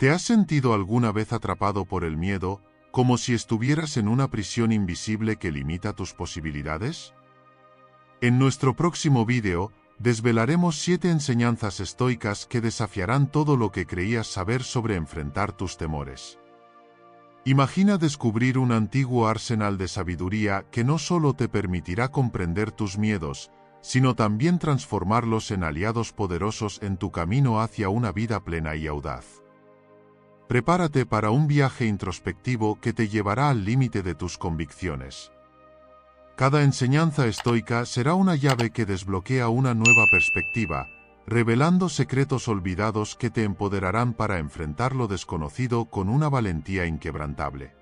¿Te has sentido alguna vez atrapado por el miedo, como si estuvieras en una prisión invisible que limita tus posibilidades? En nuestro próximo vídeo, desvelaremos 7 enseñanzas estoicas que desafiarán todo lo que creías saber sobre enfrentar tus temores. Imagina descubrir un antiguo arsenal de sabiduría que no solo te permitirá comprender tus miedos, sino también transformarlos en aliados poderosos en tu camino hacia una vida plena y audaz. Prepárate para un viaje introspectivo que te llevará al límite de tus convicciones. Cada enseñanza estoica será una llave que desbloquea una nueva perspectiva, revelando secretos olvidados que te empoderarán para enfrentar lo desconocido con una valentía inquebrantable.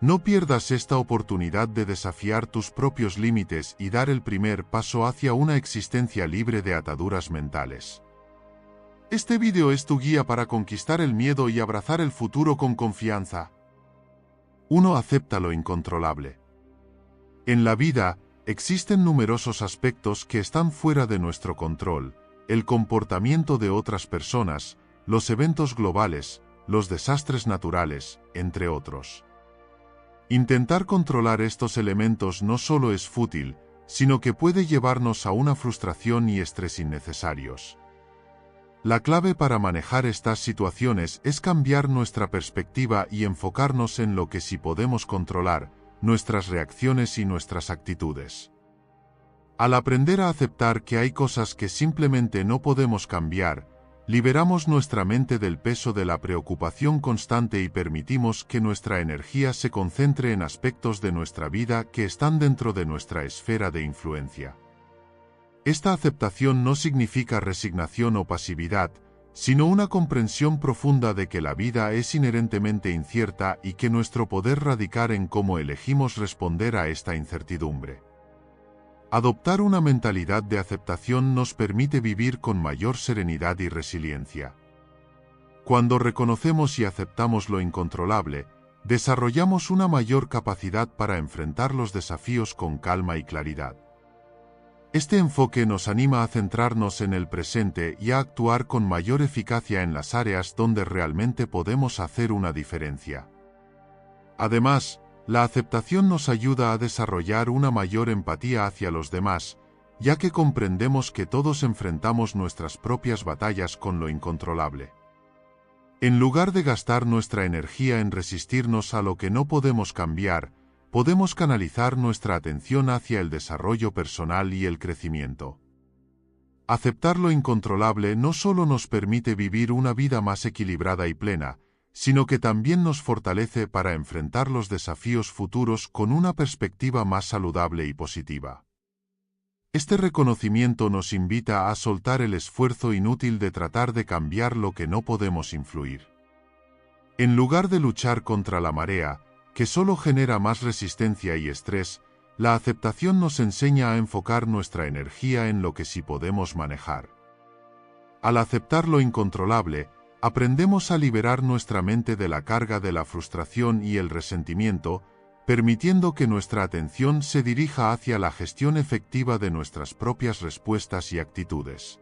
No pierdas esta oportunidad de desafiar tus propios límites y dar el primer paso hacia una existencia libre de ataduras mentales. Este vídeo es tu guía para conquistar el miedo y abrazar el futuro con confianza. 1. Acepta lo incontrolable. En la vida, existen numerosos aspectos que están fuera de nuestro control: el comportamiento de otras personas, los eventos globales, los desastres naturales, entre otros. Intentar controlar estos elementos no solo es fútil, sino que puede llevarnos a una frustración y estrés innecesarios. La clave para manejar estas situaciones es cambiar nuestra perspectiva y enfocarnos en lo que sí podemos controlar: nuestras reacciones y nuestras actitudes. Al aprender a aceptar que hay cosas que simplemente no podemos cambiar, liberamos nuestra mente del peso de la preocupación constante y permitimos que nuestra energía se concentre en aspectos de nuestra vida que están dentro de nuestra esfera de influencia. Esta aceptación no significa resignación o pasividad, sino una comprensión profunda de que la vida es inherentemente incierta y que nuestro poder radica en cómo elegimos responder a esta incertidumbre. Adoptar una mentalidad de aceptación nos permite vivir con mayor serenidad y resiliencia. Cuando reconocemos y aceptamos lo incontrolable, desarrollamos una mayor capacidad para enfrentar los desafíos con calma y claridad. Este enfoque nos anima a centrarnos en el presente y a actuar con mayor eficacia en las áreas donde realmente podemos hacer una diferencia. Además, la aceptación nos ayuda a desarrollar una mayor empatía hacia los demás, ya que comprendemos que todos enfrentamos nuestras propias batallas con lo incontrolable. En lugar de gastar nuestra energía en resistirnos a lo que no podemos cambiar, podemos canalizar nuestra atención hacia el desarrollo personal y el crecimiento. Aceptar lo incontrolable no solo nos permite vivir una vida más equilibrada y plena, sino que también nos fortalece para enfrentar los desafíos futuros con una perspectiva más saludable y positiva. Este reconocimiento nos invita a soltar el esfuerzo inútil de tratar de cambiar lo que no podemos influir. En lugar de luchar contra la marea, que solo genera más resistencia y estrés, la aceptación nos enseña a enfocar nuestra energía en lo que sí podemos manejar. Al aceptar lo incontrolable, aprendemos a liberar nuestra mente de la carga de la frustración y el resentimiento, permitiendo que nuestra atención se dirija hacia la gestión efectiva de nuestras propias respuestas y actitudes.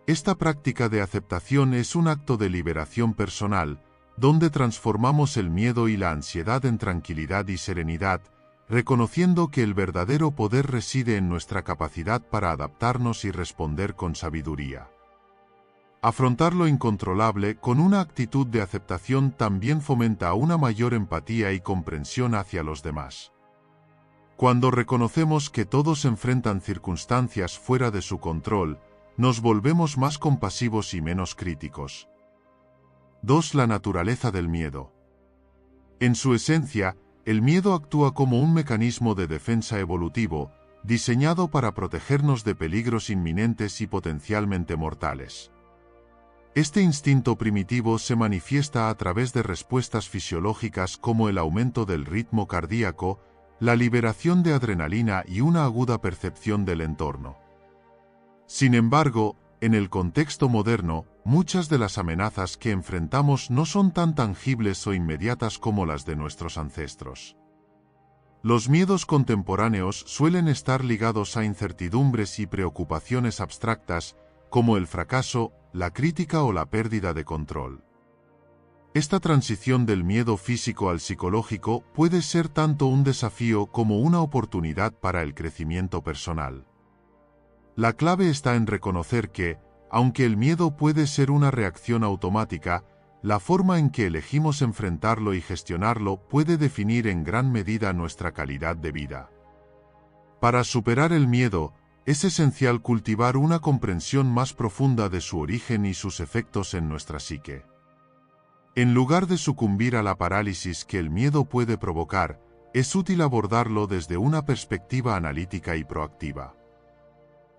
Esta práctica de aceptación es un acto de liberación personal, donde transformamos el miedo y la ansiedad en tranquilidad y serenidad, reconociendo que el verdadero poder reside en nuestra capacidad para adaptarnos y responder con sabiduría. Afrontar lo incontrolable con una actitud de aceptación también fomenta una mayor empatía y comprensión hacia los demás. Cuando reconocemos que todos enfrentan circunstancias fuera de su control, nos volvemos más compasivos y menos críticos. 2. La naturaleza del miedo. En su esencia, el miedo actúa como un mecanismo de defensa evolutivo, diseñado para protegernos de peligros inminentes y potencialmente mortales. Este instinto primitivo se manifiesta a través de respuestas fisiológicas como el aumento del ritmo cardíaco, la liberación de adrenalina y una aguda percepción del entorno. Sin embargo, en el contexto moderno, muchas de las amenazas que enfrentamos no son tan tangibles o inmediatas como las de nuestros ancestros. Los miedos contemporáneos suelen estar ligados a incertidumbres y preocupaciones abstractas, como el fracaso, la crítica o la pérdida de control. Esta transición del miedo físico al psicológico puede ser tanto un desafío como una oportunidad para el crecimiento personal. La clave está en reconocer que, aunque el miedo puede ser una reacción automática, la forma en que elegimos enfrentarlo y gestionarlo puede definir en gran medida nuestra calidad de vida. Para superar el miedo, es esencial cultivar una comprensión más profunda de su origen y sus efectos en nuestra psique. En lugar de sucumbir a la parálisis que el miedo puede provocar, es útil abordarlo desde una perspectiva analítica y proactiva.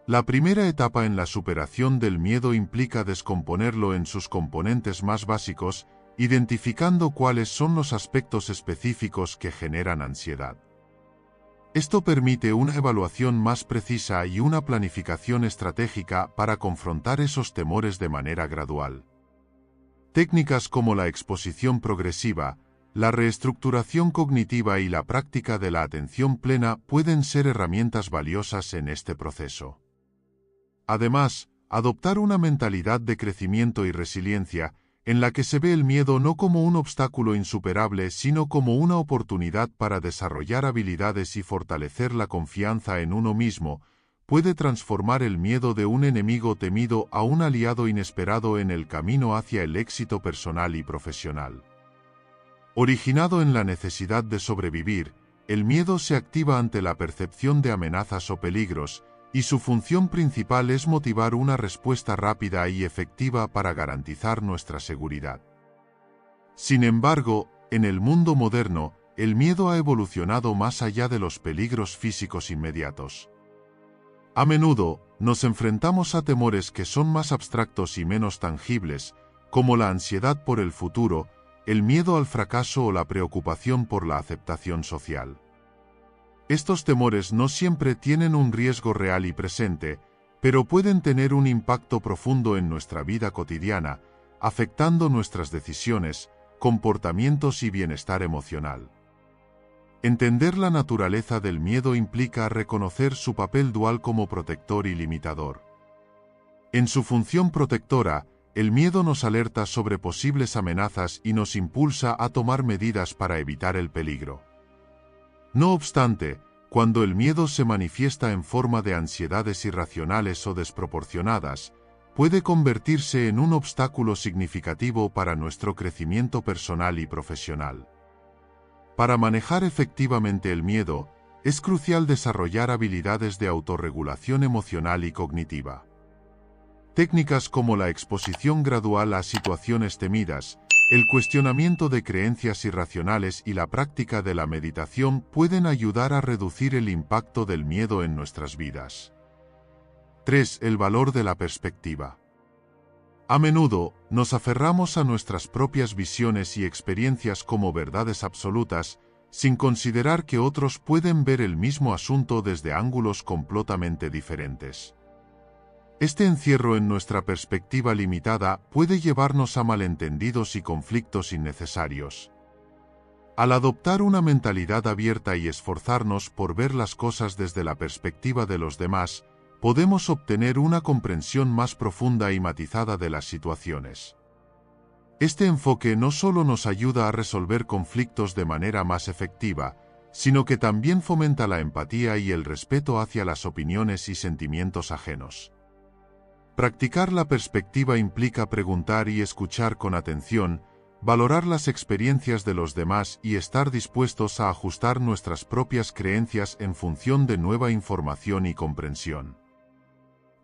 La primera etapa en la superación del miedo implica descomponerlo en sus componentes más básicos, identificando cuáles son los aspectos específicos que generan ansiedad. Esto permite una evaluación más precisa y una planificación estratégica para confrontar esos temores de manera gradual. Técnicas como la exposición progresiva, la reestructuración cognitiva y la práctica de la atención plena pueden ser herramientas valiosas en este proceso. Además, adoptar una mentalidad de crecimiento y resiliencia, en la que se ve el miedo no como un obstáculo insuperable, sino como una oportunidad para desarrollar habilidades y fortalecer la confianza en uno mismo, puede transformar el miedo de un enemigo temido a un aliado inesperado en el camino hacia el éxito personal y profesional. Originado en la necesidad de sobrevivir, el miedo se activa ante la percepción de amenazas o peligros, y su función principal es motivar una respuesta rápida y efectiva para garantizar nuestra seguridad. Sin embargo, en el mundo moderno, el miedo ha evolucionado más allá de los peligros físicos inmediatos. A menudo, nos enfrentamos a temores que son más abstractos y menos tangibles, como la ansiedad por el futuro, el miedo al fracaso o la preocupación por la aceptación social. Estos temores no siempre tienen un riesgo real y presente, pero pueden tener un impacto profundo en nuestra vida cotidiana, afectando nuestras decisiones, comportamientos y bienestar emocional. Entender la naturaleza del miedo implica reconocer su papel dual como protector y limitador. En su función protectora, el miedo nos alerta sobre posibles amenazas y nos impulsa a tomar medidas para evitar el peligro. No obstante, cuando el miedo se manifiesta en forma de ansiedades irracionales o desproporcionadas, puede convertirse en un obstáculo significativo para nuestro crecimiento personal y profesional. Para manejar efectivamente el miedo, es crucial desarrollar habilidades de autorregulación emocional y cognitiva. Técnicas como la exposición gradual a situaciones temidas, el cuestionamiento de creencias irracionales y la práctica de la meditación pueden ayudar a reducir el impacto del miedo en nuestras vidas. 3. El valor de la perspectiva. A menudo, nos aferramos a nuestras propias visiones y experiencias como verdades absolutas, sin considerar que otros pueden ver el mismo asunto desde ángulos completamente diferentes. Este encierro en nuestra perspectiva limitada puede llevarnos a malentendidos y conflictos innecesarios. Al adoptar una mentalidad abierta y esforzarnos por ver las cosas desde la perspectiva de los demás, podemos obtener una comprensión más profunda y matizada de las situaciones. Este enfoque no solo nos ayuda a resolver conflictos de manera más efectiva, sino que también fomenta la empatía y el respeto hacia las opiniones y sentimientos ajenos. Practicar la perspectiva implica preguntar y escuchar con atención, valorar las experiencias de los demás y estar dispuestos a ajustar nuestras propias creencias en función de nueva información y comprensión.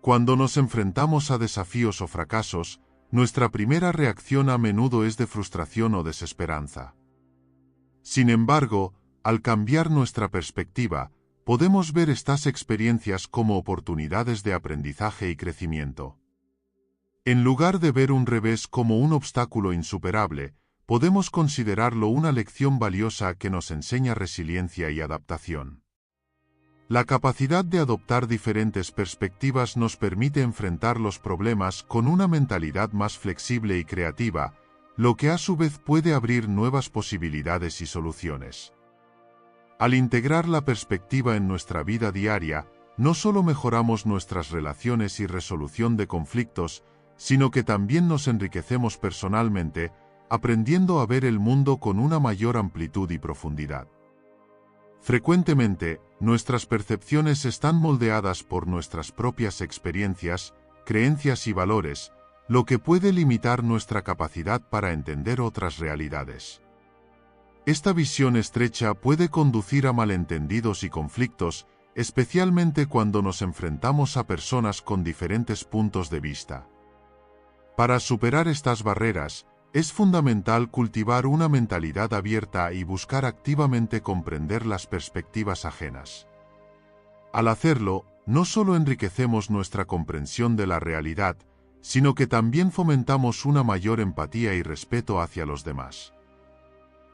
Cuando nos enfrentamos a desafíos o fracasos, nuestra primera reacción a menudo es de frustración o desesperanza. Sin embargo, al cambiar nuestra perspectiva, podemos ver estas experiencias como oportunidades de aprendizaje y crecimiento. En lugar de ver un revés como un obstáculo insuperable, podemos considerarlo una lección valiosa que nos enseña resiliencia y adaptación. La capacidad de adoptar diferentes perspectivas nos permite enfrentar los problemas con una mentalidad más flexible y creativa, lo que a su vez puede abrir nuevas posibilidades y soluciones. Al integrar la perspectiva en nuestra vida diaria, no solo mejoramos nuestras relaciones y resolución de conflictos, sino que también nos enriquecemos personalmente, aprendiendo a ver el mundo con una mayor amplitud y profundidad. Frecuentemente, nuestras percepciones están moldeadas por nuestras propias experiencias, creencias y valores, lo que puede limitar nuestra capacidad para entender otras realidades. Esta visión estrecha puede conducir a malentendidos y conflictos, especialmente cuando nos enfrentamos a personas con diferentes puntos de vista. Para superar estas barreras, es fundamental cultivar una mentalidad abierta y buscar activamente comprender las perspectivas ajenas. Al hacerlo, no solo enriquecemos nuestra comprensión de la realidad, sino que también fomentamos una mayor empatía y respeto hacia los demás.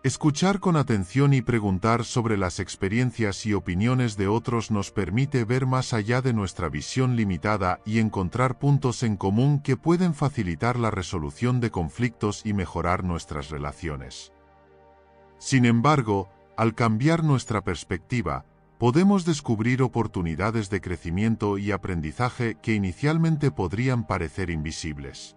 Escuchar con atención y preguntar sobre las experiencias y opiniones de otros nos permite ver más allá de nuestra visión limitada y encontrar puntos en común que pueden facilitar la resolución de conflictos y mejorar nuestras relaciones. Sin embargo, al cambiar nuestra perspectiva, podemos descubrir oportunidades de crecimiento y aprendizaje que inicialmente podrían parecer invisibles.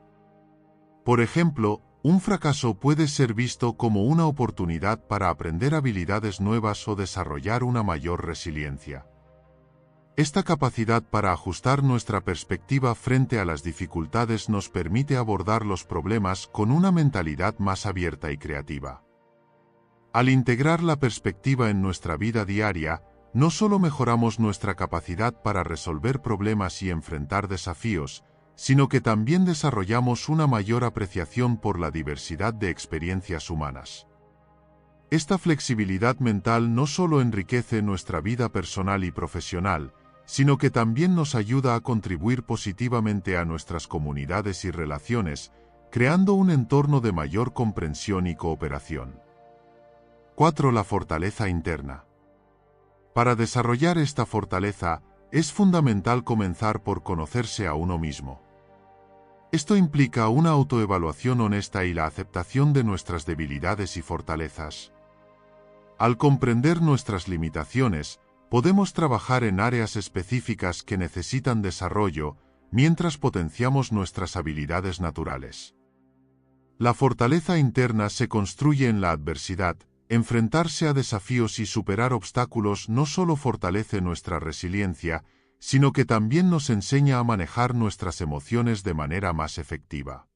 Por ejemplo, un fracaso puede ser visto como una oportunidad para aprender habilidades nuevas o desarrollar una mayor resiliencia. Esta capacidad para ajustar nuestra perspectiva frente a las dificultades nos permite abordar los problemas con una mentalidad más abierta y creativa. Al integrar la perspectiva en nuestra vida diaria, no solo mejoramos nuestra capacidad para resolver problemas y enfrentar desafíos, sino que también desarrollamos una mayor apreciación por la diversidad de experiencias humanas. Esta flexibilidad mental no solo enriquece nuestra vida personal y profesional, sino que también nos ayuda a contribuir positivamente a nuestras comunidades y relaciones, creando un entorno de mayor comprensión y cooperación. 4. La fortaleza interna. Para desarrollar esta fortaleza, es fundamental comenzar por conocerse a uno mismo. Esto implica una autoevaluación honesta y la aceptación de nuestras debilidades y fortalezas. Al comprender nuestras limitaciones, podemos trabajar en áreas específicas que necesitan desarrollo, mientras potenciamos nuestras habilidades naturales. La fortaleza interna se construye en la adversidad. Enfrentarse a desafíos y superar obstáculos no solo fortalece nuestra resiliencia, sino que también nos enseña a manejar nuestras emociones de manera más efectiva.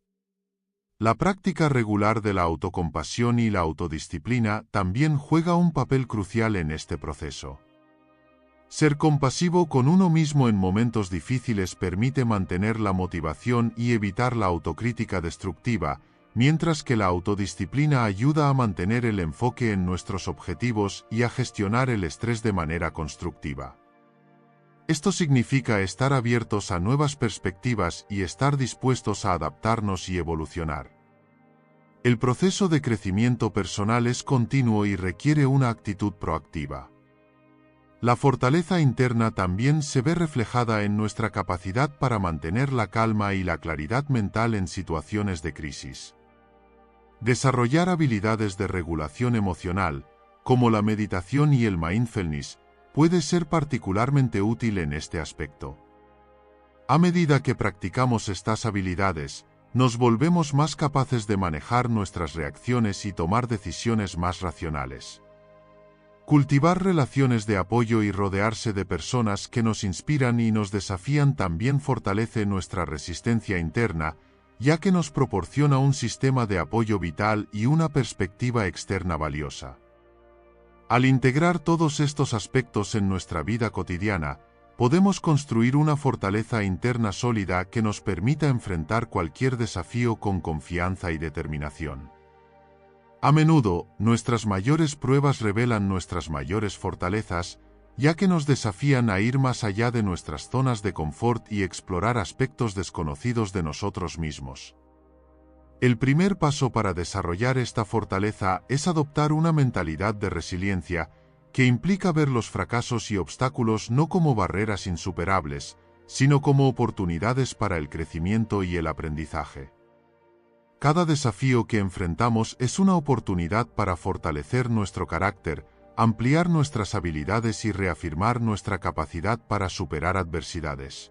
La práctica regular de la autocompasión y la autodisciplina también juega un papel crucial en este proceso. Ser compasivo con uno mismo en momentos difíciles permite mantener la motivación y evitar la autocrítica destructiva, mientras que la autodisciplina ayuda a mantener el enfoque en nuestros objetivos y a gestionar el estrés de manera constructiva. Esto significa estar abiertos a nuevas perspectivas y estar dispuestos a adaptarnos y evolucionar. El proceso de crecimiento personal es continuo y requiere una actitud proactiva. La fortaleza interna también se ve reflejada en nuestra capacidad para mantener la calma y la claridad mental en situaciones de crisis. Desarrollar habilidades de regulación emocional, como la meditación y el mindfulness, puede ser particularmente útil en este aspecto. A medida que practicamos estas habilidades, nos volvemos más capaces de manejar nuestras reacciones y tomar decisiones más racionales. Cultivar relaciones de apoyo y rodearse de personas que nos inspiran y nos desafían también fortalece nuestra resistencia interna, ya que nos proporciona un sistema de apoyo vital y una perspectiva externa valiosa. Al integrar todos estos aspectos en nuestra vida cotidiana, podemos construir una fortaleza interna sólida que nos permita enfrentar cualquier desafío con confianza y determinación. A menudo, nuestras mayores pruebas revelan nuestras mayores fortalezas, ya que nos desafían a ir más allá de nuestras zonas de confort y explorar aspectos desconocidos de nosotros mismos. El primer paso para desarrollar esta fortaleza es adoptar una mentalidad de resiliencia, que implica ver los fracasos y obstáculos no como barreras insuperables, sino como oportunidades para el crecimiento y el aprendizaje. Cada desafío que enfrentamos es una oportunidad para fortalecer nuestro carácter, ampliar nuestras habilidades y reafirmar nuestra capacidad para superar adversidades.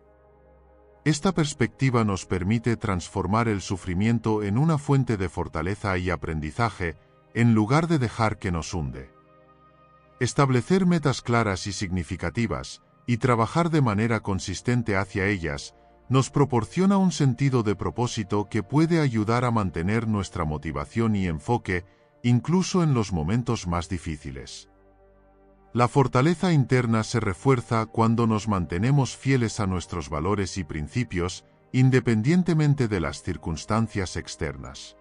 Esta perspectiva nos permite transformar el sufrimiento en una fuente de fortaleza y aprendizaje, en lugar de dejar que nos hunde. Establecer metas claras y significativas, y trabajar de manera consistente hacia ellas, nos proporciona un sentido de propósito que puede ayudar a mantener nuestra motivación y enfoque, incluso en los momentos más difíciles. La fortaleza interna se refuerza cuando nos mantenemos fieles a nuestros valores y principios, independientemente de las circunstancias externas.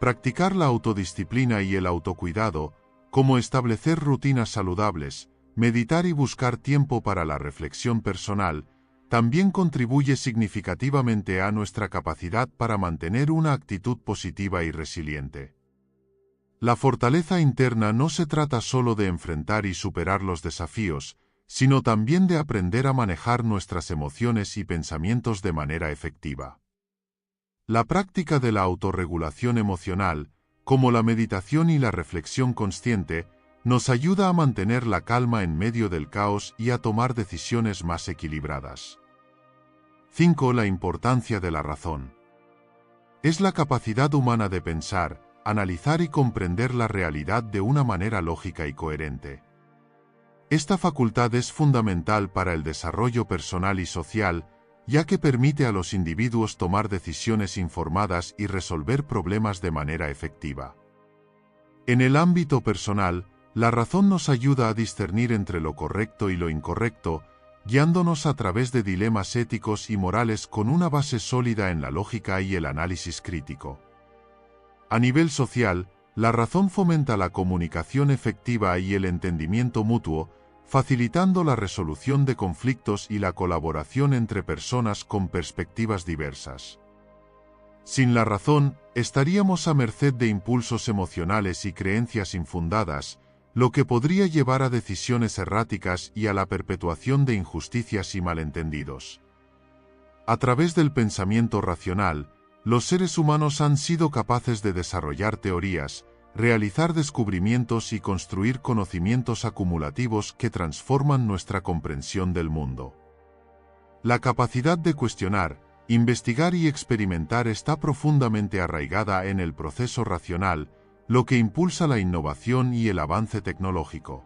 Practicar la autodisciplina y el autocuidado, como establecer rutinas saludables, meditar y buscar tiempo para la reflexión personal, también contribuye significativamente a nuestra capacidad para mantener una actitud positiva y resiliente. La fortaleza interna no se trata solo de enfrentar y superar los desafíos, sino también de aprender a manejar nuestras emociones y pensamientos de manera efectiva. La práctica de la autorregulación emocional, como la meditación y la reflexión consciente, nos ayuda a mantener la calma en medio del caos y a tomar decisiones más equilibradas. 5. La importancia de la razón. Es la capacidad humana de pensar, analizar y comprender la realidad de una manera lógica y coherente. Esta facultad es fundamental para el desarrollo personal y social, ya que permite a los individuos tomar decisiones informadas y resolver problemas de manera efectiva. En el ámbito personal, la razón nos ayuda a discernir entre lo correcto y lo incorrecto, guiándonos a través de dilemas éticos y morales con una base sólida en la lógica y el análisis crítico. A nivel social, la razón fomenta la comunicación efectiva y el entendimiento mutuo, facilitando la resolución de conflictos y la colaboración entre personas con perspectivas diversas. Sin la razón, estaríamos a merced de impulsos emocionales y creencias infundadas, lo que podría llevar a decisiones erráticas y a la perpetuación de injusticias y malentendidos. A través del pensamiento racional, los seres humanos han sido capaces de desarrollar teorías, realizar descubrimientos y construir conocimientos acumulativos que transforman nuestra comprensión del mundo. La capacidad de cuestionar, investigar y experimentar está profundamente arraigada en el proceso racional, lo que impulsa la innovación y el avance tecnológico.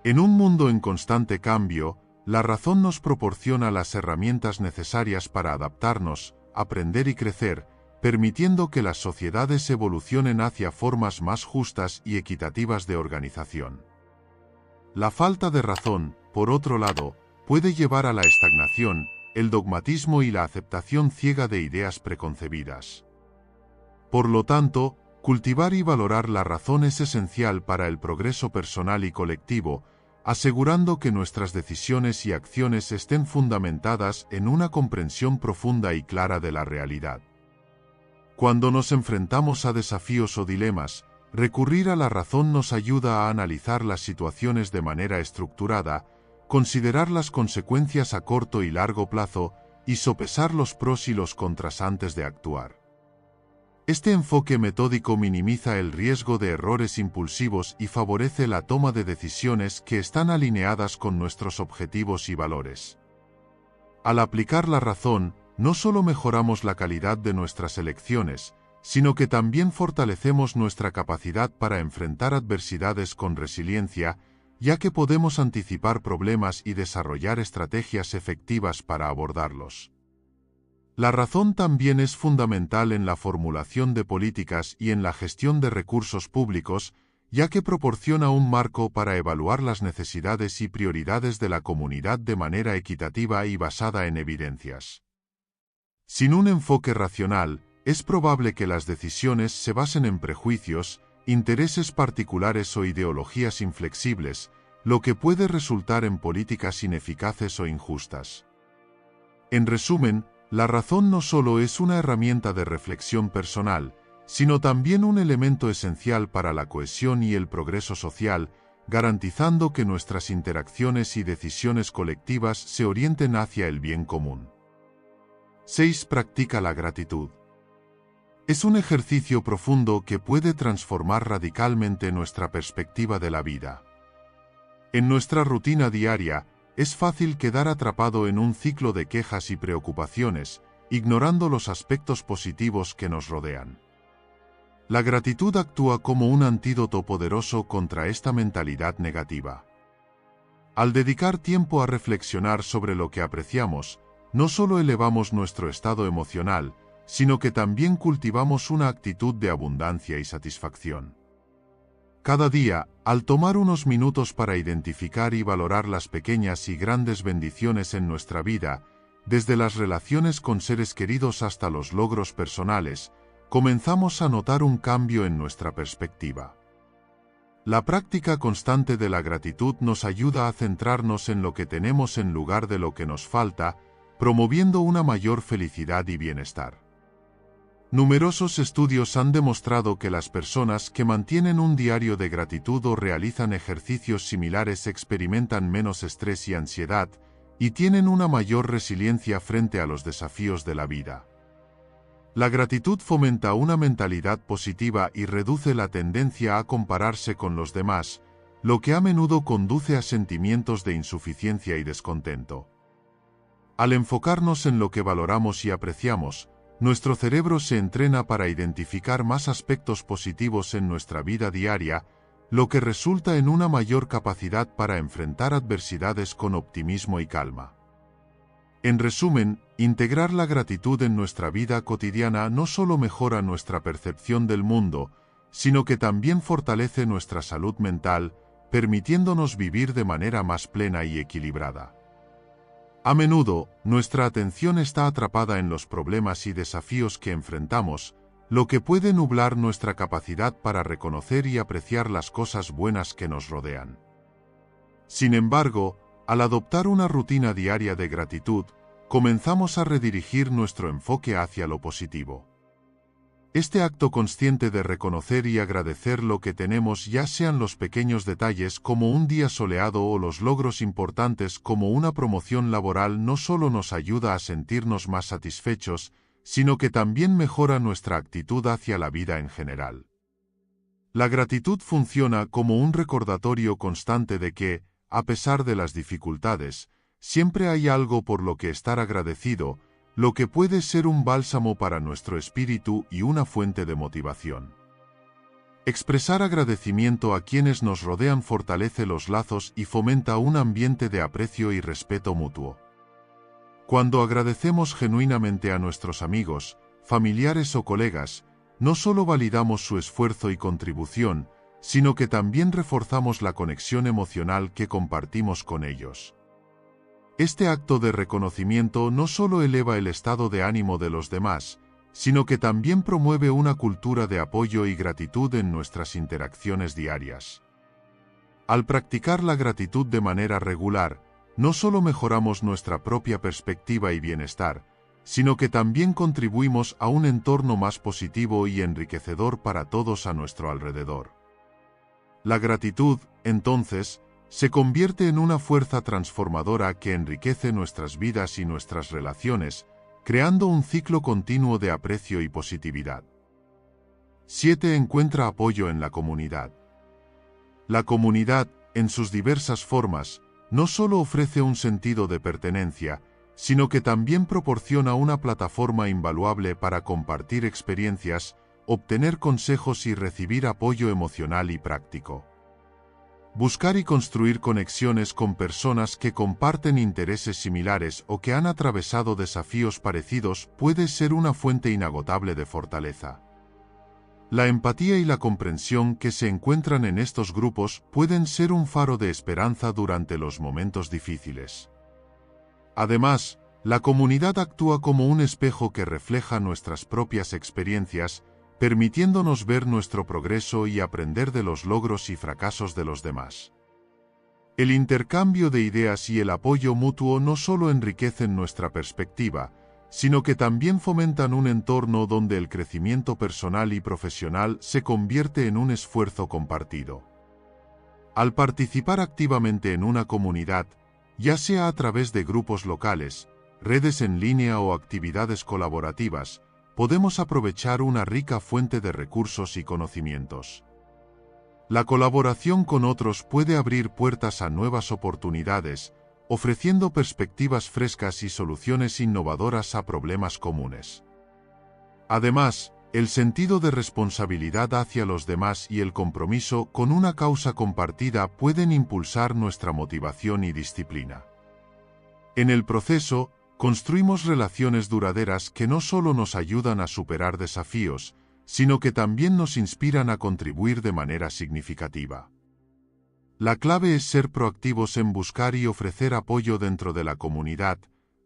En un mundo en constante cambio, la razón nos proporciona las herramientas necesarias para adaptarnos, aprender y crecer, permitiendo que las sociedades evolucionen hacia formas más justas y equitativas de organización. La falta de razón, por otro lado, puede llevar a la estagnación, el dogmatismo y la aceptación ciega de ideas preconcebidas. Por lo tanto, cultivar y valorar la razón es esencial para el progreso personal y colectivo, asegurando que nuestras decisiones y acciones estén fundamentadas en una comprensión profunda y clara de la realidad. Cuando nos enfrentamos a desafíos o dilemas, recurrir a la razón nos ayuda a analizar las situaciones de manera estructurada, considerar las consecuencias a corto y largo plazo y sopesar los pros y los contras antes de actuar. Este enfoque metódico minimiza el riesgo de errores impulsivos y favorece la toma de decisiones que están alineadas con nuestros objetivos y valores. Al aplicar la razón, no solo mejoramos la calidad de nuestras elecciones, sino que también fortalecemos nuestra capacidad para enfrentar adversidades con resiliencia, ya que podemos anticipar problemas y desarrollar estrategias efectivas para abordarlos. La razón también es fundamental en la formulación de políticas y en la gestión de recursos públicos, ya que proporciona un marco para evaluar las necesidades y prioridades de la comunidad de manera equitativa y basada en evidencias. Sin un enfoque racional, es probable que las decisiones se basen en prejuicios, intereses particulares o ideologías inflexibles, lo que puede resultar en políticas ineficaces o injustas. En resumen, la razón no solo es una herramienta de reflexión personal, sino también un elemento esencial para la cohesión y el progreso social, garantizando que nuestras interacciones y decisiones colectivas se orienten hacia el bien común. 6. Practica la gratitud. Es un ejercicio profundo que puede transformar radicalmente nuestra perspectiva de la vida. En nuestra rutina diaria, es fácil quedar atrapado en un ciclo de quejas y preocupaciones, ignorando los aspectos positivos que nos rodean. La gratitud actúa como un antídoto poderoso contra esta mentalidad negativa. Al dedicar tiempo a reflexionar sobre lo que apreciamos, no solo elevamos nuestro estado emocional, sino que también cultivamos una actitud de abundancia y satisfacción. Cada día, al tomar unos minutos para identificar y valorar las pequeñas y grandes bendiciones en nuestra vida, desde las relaciones con seres queridos hasta los logros personales, comenzamos a notar un cambio en nuestra perspectiva. La práctica constante de la gratitud nos ayuda a centrarnos en lo que tenemos en lugar de lo que nos falta, promoviendo una mayor felicidad y bienestar. Numerosos estudios han demostrado que las personas que mantienen un diario de gratitud o realizan ejercicios similares experimentan menos estrés y ansiedad, y tienen una mayor resiliencia frente a los desafíos de la vida. La gratitud fomenta una mentalidad positiva y reduce la tendencia a compararse con los demás, lo que a menudo conduce a sentimientos de insuficiencia y descontento. Al enfocarnos en lo que valoramos y apreciamos, nuestro cerebro se entrena para identificar más aspectos positivos en nuestra vida diaria, lo que resulta en una mayor capacidad para enfrentar adversidades con optimismo y calma. En resumen, integrar la gratitud en nuestra vida cotidiana no solo mejora nuestra percepción del mundo, sino que también fortalece nuestra salud mental, permitiéndonos vivir de manera más plena y equilibrada. A menudo, nuestra atención está atrapada en los problemas y desafíos que enfrentamos, lo que puede nublar nuestra capacidad para reconocer y apreciar las cosas buenas que nos rodean. Sin embargo, al adoptar una rutina diaria de gratitud, comenzamos a redirigir nuestro enfoque hacia lo positivo. Este acto consciente de reconocer y agradecer lo que tenemos, ya sean los pequeños detalles como un día soleado o los logros importantes como una promoción laboral, no solo nos ayuda a sentirnos más satisfechos, sino que también mejora nuestra actitud hacia la vida en general. La gratitud funciona como un recordatorio constante de que, a pesar de las dificultades, siempre hay algo por lo que estar agradecido, lo que puede ser un bálsamo para nuestro espíritu y una fuente de motivación. Expresar agradecimiento a quienes nos rodean fortalece los lazos y fomenta un ambiente de aprecio y respeto mutuo. Cuando agradecemos genuinamente a nuestros amigos, familiares o colegas, no solo validamos su esfuerzo y contribución, sino que también reforzamos la conexión emocional que compartimos con ellos. Este acto de reconocimiento no solo eleva el estado de ánimo de los demás, sino que también promueve una cultura de apoyo y gratitud en nuestras interacciones diarias. Al practicar la gratitud de manera regular, no solo mejoramos nuestra propia perspectiva y bienestar, sino que también contribuimos a un entorno más positivo y enriquecedor para todos a nuestro alrededor. La gratitud, entonces, se convierte en una fuerza transformadora que enriquece nuestras vidas y nuestras relaciones, creando un ciclo continuo de aprecio y positividad. 7. Encuentra apoyo en la comunidad. La comunidad, en sus diversas formas, no solo ofrece un sentido de pertenencia, sino que también proporciona una plataforma invaluable para compartir experiencias, obtener consejos y recibir apoyo emocional y práctico. Buscar y construir conexiones con personas que comparten intereses similares o que han atravesado desafíos parecidos puede ser una fuente inagotable de fortaleza. La empatía y la comprensión que se encuentran en estos grupos pueden ser un faro de esperanza durante los momentos difíciles. Además, la comunidad actúa como un espejo que refleja nuestras propias experiencias, permitiéndonos ver nuestro progreso y aprender de los logros y fracasos de los demás. El intercambio de ideas y el apoyo mutuo no solo enriquecen nuestra perspectiva, sino que también fomentan un entorno donde el crecimiento personal y profesional se convierte en un esfuerzo compartido. Al participar activamente en una comunidad, ya sea a través de grupos locales, redes en línea o actividades colaborativas, podemos aprovechar una rica fuente de recursos y conocimientos. La colaboración con otros puede abrir puertas a nuevas oportunidades, ofreciendo perspectivas frescas y soluciones innovadoras a problemas comunes. Además, el sentido de responsabilidad hacia los demás y el compromiso con una causa compartida pueden impulsar nuestra motivación y disciplina. En el proceso, construimos relaciones duraderas que no solo nos ayudan a superar desafíos, sino que también nos inspiran a contribuir de manera significativa. La clave es ser proactivos en buscar y ofrecer apoyo dentro de la comunidad,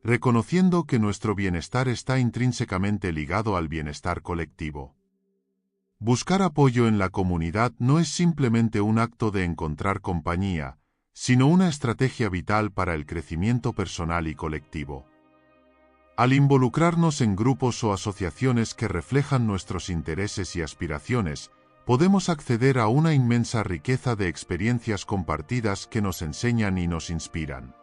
reconociendo que nuestro bienestar está intrínsecamente ligado al bienestar colectivo. Buscar apoyo en la comunidad no es simplemente un acto de encontrar compañía, sino una estrategia vital para el crecimiento personal y colectivo. Al involucrarnos en grupos o asociaciones que reflejan nuestros intereses y aspiraciones, podemos acceder a una inmensa riqueza de experiencias compartidas que nos enseñan y nos inspiran.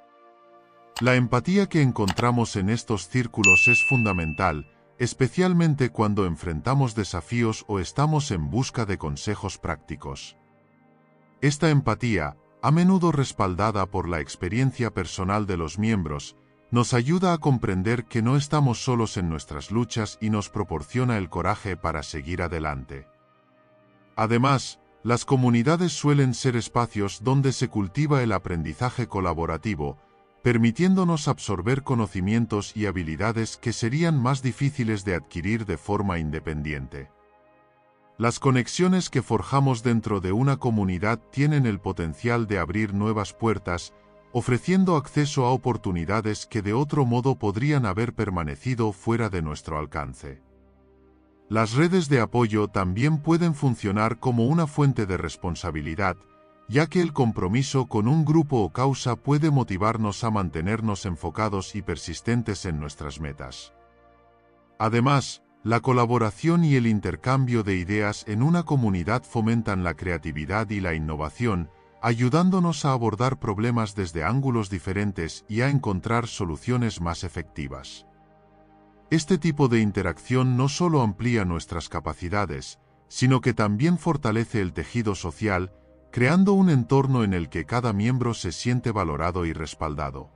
La empatía que encontramos en estos círculos es fundamental, especialmente cuando enfrentamos desafíos o estamos en busca de consejos prácticos. Esta empatía, a menudo respaldada por la experiencia personal de los miembros, nos ayuda a comprender que no estamos solos en nuestras luchas y nos proporciona el coraje para seguir adelante. Además, las comunidades suelen ser espacios donde se cultiva el aprendizaje colaborativo, permitiéndonos absorber conocimientos y habilidades que serían más difíciles de adquirir de forma independiente. Las conexiones que forjamos dentro de una comunidad tienen el potencial de abrir nuevas puertas, ofreciendo acceso a oportunidades que de otro modo podrían haber permanecido fuera de nuestro alcance. Las redes de apoyo también pueden funcionar como una fuente de responsabilidad, ya que el compromiso con un grupo o causa puede motivarnos a mantenernos enfocados y persistentes en nuestras metas. Además, la colaboración y el intercambio de ideas en una comunidad fomentan la creatividad y la innovación, ayudándonos a abordar problemas desde ángulos diferentes y a encontrar soluciones más efectivas. Este tipo de interacción no solo amplía nuestras capacidades, sino que también fortalece el tejido social, creando un entorno en el que cada miembro se siente valorado y respaldado.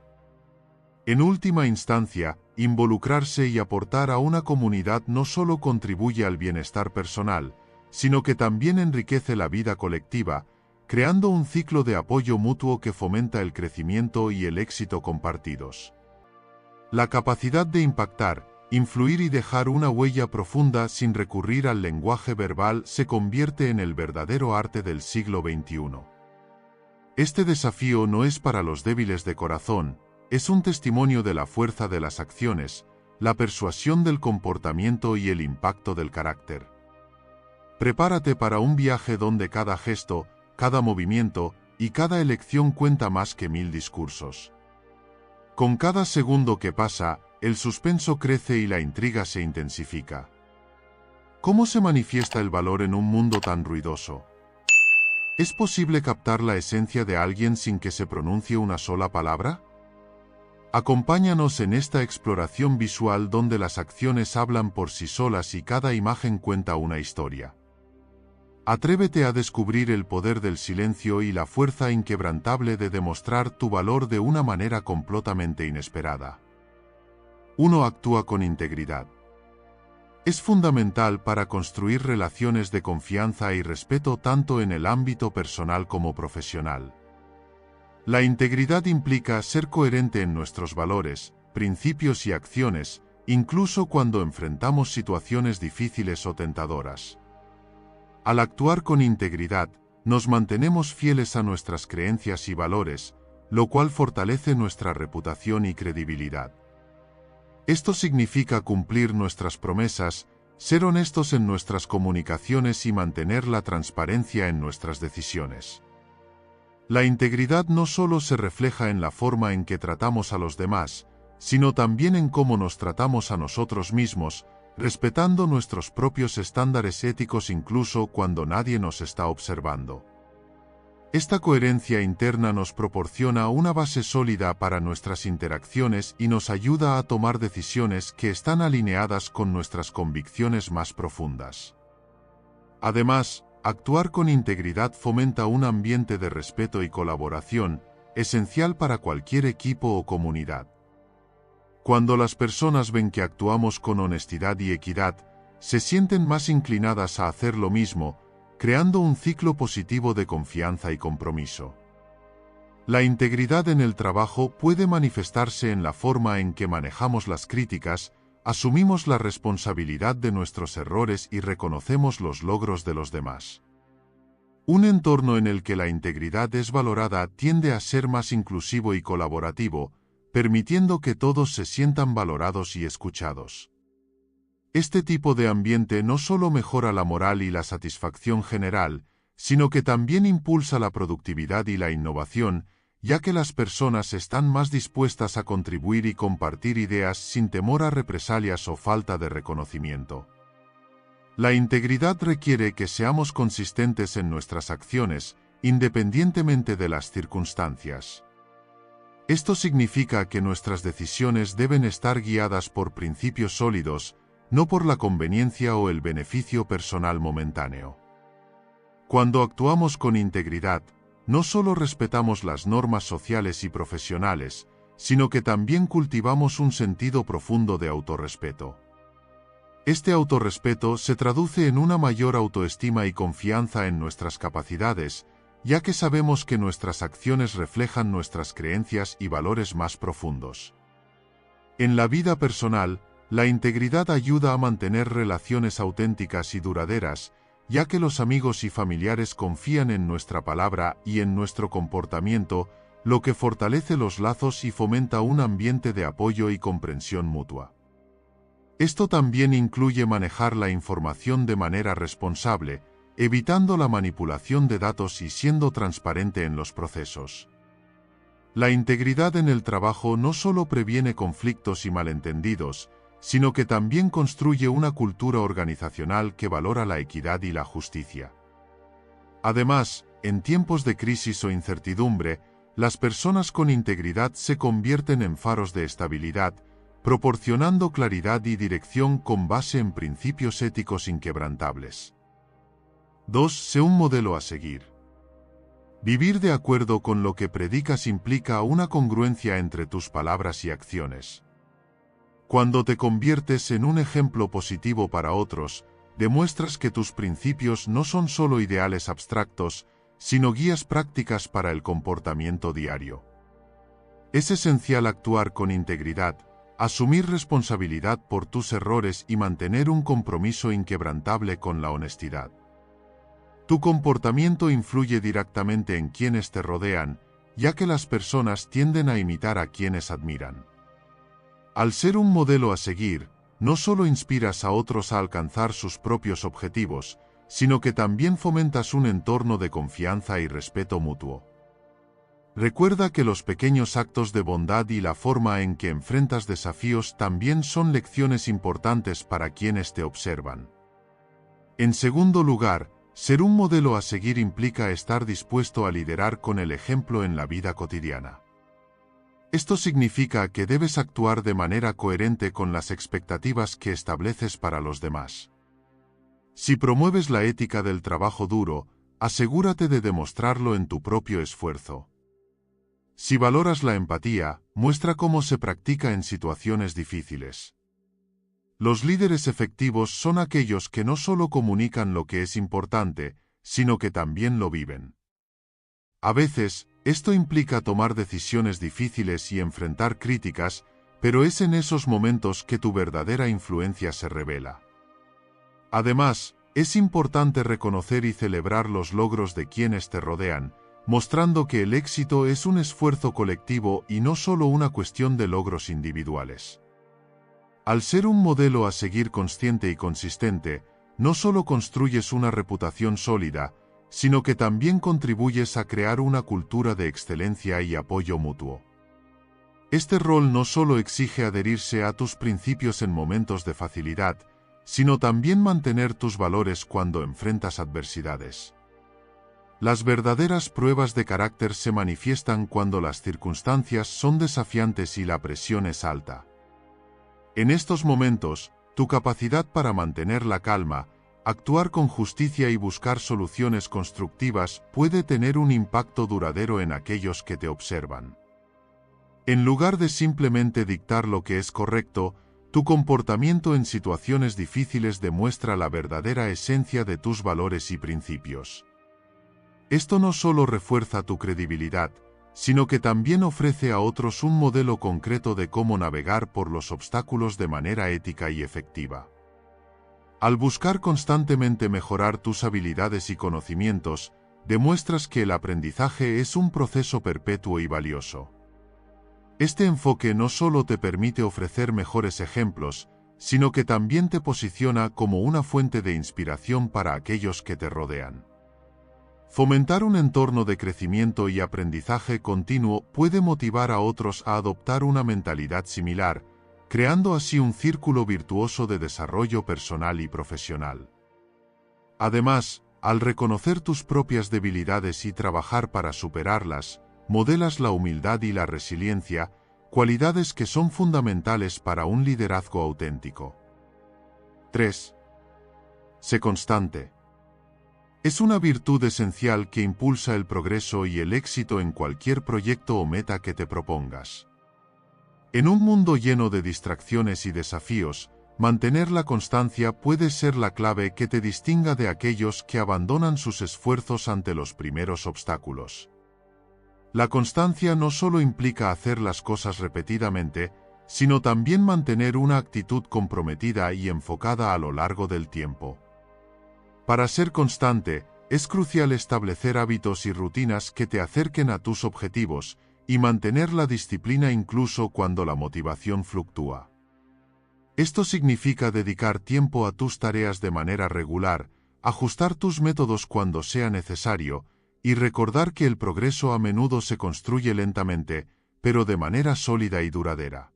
En última instancia, involucrarse y aportar a una comunidad no solo contribuye al bienestar personal, sino que también enriquece la vida colectiva, creando un ciclo de apoyo mutuo que fomenta el crecimiento y el éxito compartidos. La capacidad de impactar, influir y dejar una huella profunda sin recurrir al lenguaje verbal se convierte en el verdadero arte del siglo XXI. Este desafío no es para los débiles de corazón, es un testimonio de la fuerza de las acciones, la persuasión del comportamiento y el impacto del carácter. Prepárate para un viaje donde cada gesto, cada movimiento y cada elección cuenta más que 1000 discursos. Con cada segundo que pasa, el suspenso crece y la intriga se intensifica. ¿Cómo se manifiesta el valor en un mundo tan ruidoso? ¿Es posible captar la esencia de alguien sin que se pronuncie una sola palabra? Acompáñanos en esta exploración visual donde las acciones hablan por sí solas y cada imagen cuenta una historia. Atrévete a descubrir el poder del silencio y la fuerza inquebrantable de demostrar tu valor de una manera completamente inesperada. 1. Actúa con integridad. Es fundamental para construir relaciones de confianza y respeto tanto en el ámbito personal como profesional. La integridad implica ser coherente en nuestros valores, principios y acciones, incluso cuando enfrentamos situaciones difíciles o tentadoras. Al actuar con integridad, nos mantenemos fieles a nuestras creencias y valores, lo cual fortalece nuestra reputación y credibilidad. Esto significa cumplir nuestras promesas, ser honestos en nuestras comunicaciones y mantener la transparencia en nuestras decisiones. La integridad no solo se refleja en la forma en que tratamos a los demás, sino también en cómo nos tratamos a nosotros mismos, respetando nuestros propios estándares éticos incluso cuando nadie nos está observando. Esta coherencia interna nos proporciona una base sólida para nuestras interacciones y nos ayuda a tomar decisiones que están alineadas con nuestras convicciones más profundas. Además, actuar con integridad fomenta un ambiente de respeto y colaboración, esencial para cualquier equipo o comunidad. Cuando las personas ven que actuamos con honestidad y equidad, se sienten más inclinadas a hacer lo mismo, creando un ciclo positivo de confianza y compromiso. La integridad en el trabajo puede manifestarse en la forma en que manejamos las críticas, asumimos la responsabilidad de nuestros errores y reconocemos los logros de los demás. Un entorno en el que la integridad es valorada tiende a ser más inclusivo y colaborativo, permitiendo que todos se sientan valorados y escuchados. Este tipo de ambiente no solo mejora la moral y la satisfacción general, sino que también impulsa la productividad y la innovación, ya que las personas están más dispuestas a contribuir y compartir ideas sin temor a represalias o falta de reconocimiento. La integridad requiere que seamos consistentes en nuestras acciones, independientemente de las circunstancias. Esto significa que nuestras decisiones deben estar guiadas por principios sólidos, no por la conveniencia o el beneficio personal momentáneo. Cuando actuamos con integridad, no solo respetamos las normas sociales y profesionales, sino que también cultivamos un sentido profundo de autorrespeto. Este autorrespeto se traduce en una mayor autoestima y confianza en nuestras capacidades, ya que sabemos que nuestras acciones reflejan nuestras creencias y valores más profundos. En la vida personal, la integridad ayuda a mantener relaciones auténticas y duraderas, ya que los amigos y familiares confían en nuestra palabra y en nuestro comportamiento, lo que fortalece los lazos y fomenta un ambiente de apoyo y comprensión mutua. Esto también incluye manejar la información de manera responsable, evitando la manipulación de datos y siendo transparente en los procesos. La integridad en el trabajo no solo previene conflictos y malentendidos, sino que también construye una cultura organizacional que valora la equidad y la justicia. Además, en tiempos de crisis o incertidumbre, las personas con integridad se convierten en faros de estabilidad, proporcionando claridad y dirección con base en principios éticos inquebrantables. 2. Sé un modelo a seguir. Vivir de acuerdo con lo que predicas implica una congruencia entre tus palabras y acciones. Cuando te conviertes en un ejemplo positivo para otros, demuestras que tus principios no son solo ideales abstractos, sino guías prácticas para el comportamiento diario. Es esencial actuar con integridad, asumir responsabilidad por tus errores y mantener un compromiso inquebrantable con la honestidad. Tu comportamiento influye directamente en quienes te rodean, ya que las personas tienden a imitar a quienes admiran. Al ser un modelo a seguir, no solo inspiras a otros a alcanzar sus propios objetivos, sino que también fomentas un entorno de confianza y respeto mutuo. Recuerda que los pequeños actos de bondad y la forma en que enfrentas desafíos también son lecciones importantes para quienes te observan. En segundo lugar, ser un modelo a seguir implica estar dispuesto a liderar con el ejemplo en la vida cotidiana. Esto significa que debes actuar de manera coherente con las expectativas que estableces para los demás. Si promueves la ética del trabajo duro, asegúrate de demostrarlo en tu propio esfuerzo. Si valoras la empatía, muestra cómo se practica en situaciones difíciles. Los líderes efectivos son aquellos que no solo comunican lo que es importante, sino que también lo viven. A veces, esto implica tomar decisiones difíciles y enfrentar críticas, pero es en esos momentos que tu verdadera influencia se revela. Además, es importante reconocer y celebrar los logros de quienes te rodean, mostrando que el éxito es un esfuerzo colectivo y no solo una cuestión de logros individuales. Al ser un modelo a seguir consciente y consistente, no solo construyes una reputación sólida, sino que también contribuyes a crear una cultura de excelencia y apoyo mutuo. Este rol no solo exige adherirse a tus principios en momentos de facilidad, sino también mantener tus valores cuando enfrentas adversidades. Las verdaderas pruebas de carácter se manifiestan cuando las circunstancias son desafiantes y la presión es alta. En estos momentos, tu capacidad para mantener la calma, actuar con justicia y buscar soluciones constructivas puede tener un impacto duradero en aquellos que te observan. En lugar de simplemente dictar lo que es correcto, tu comportamiento en situaciones difíciles demuestra la verdadera esencia de tus valores y principios. Esto no solo refuerza tu credibilidad, sino que también ofrece a otros un modelo concreto de cómo navegar por los obstáculos de manera ética y efectiva. Al buscar constantemente mejorar tus habilidades y conocimientos, demuestras que el aprendizaje es un proceso perpetuo y valioso. Este enfoque no solo te permite ofrecer mejores ejemplos, sino que también te posiciona como una fuente de inspiración para aquellos que te rodean. Fomentar un entorno de crecimiento y aprendizaje continuo puede motivar a otros a adoptar una mentalidad similar, creando así un círculo virtuoso de desarrollo personal y profesional. Además, al reconocer tus propias debilidades y trabajar para superarlas, modelas la humildad y la resiliencia, cualidades que son fundamentales para un liderazgo auténtico. 3. Sé constante. Es una virtud esencial que impulsa el progreso y el éxito en cualquier proyecto o meta que te propongas. En un mundo lleno de distracciones y desafíos, mantener la constancia puede ser la clave que te distinga de aquellos que abandonan sus esfuerzos ante los primeros obstáculos. La constancia no solo implica hacer las cosas repetidamente, sino también mantener una actitud comprometida y enfocada a lo largo del tiempo. Para ser constante, es crucial establecer hábitos y rutinas que te acerquen a tus objetivos y mantener la disciplina incluso cuando la motivación fluctúa. Esto significa dedicar tiempo a tus tareas de manera regular, ajustar tus métodos cuando sea necesario, y recordar que el progreso a menudo se construye lentamente, pero de manera sólida y duradera.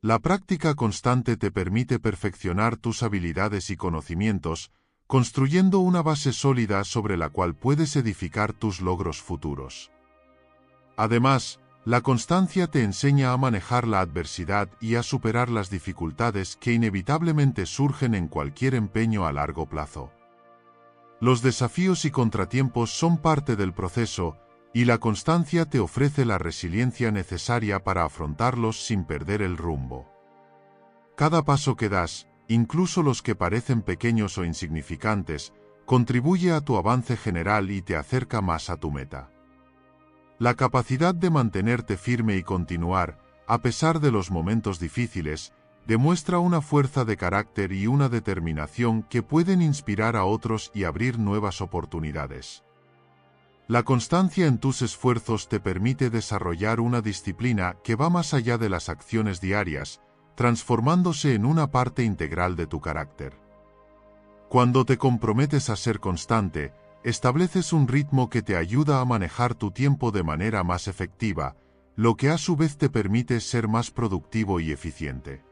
La práctica constante te permite perfeccionar tus habilidades y conocimientos, construyendo una base sólida sobre la cual puedes edificar tus logros futuros. Además, la constancia te enseña a manejar la adversidad y a superar las dificultades que inevitablemente surgen en cualquier empeño a largo plazo. Los desafíos y contratiempos son parte del proceso, y la constancia te ofrece la resiliencia necesaria para afrontarlos sin perder el rumbo. Cada paso que das, incluso los que parecen pequeños o insignificantes, contribuye a tu avance general y te acerca más a tu meta. La capacidad de mantenerte firme y continuar, a pesar de los momentos difíciles, demuestra una fuerza de carácter y una determinación que pueden inspirar a otros y abrir nuevas oportunidades. La constancia en tus esfuerzos te permite desarrollar una disciplina que va más allá de las acciones diarias, transformándose en una parte integral de tu carácter. Cuando te comprometes a ser constante, estableces un ritmo que te ayuda a manejar tu tiempo de manera más efectiva, lo que a su vez te permite ser más productivo y eficiente.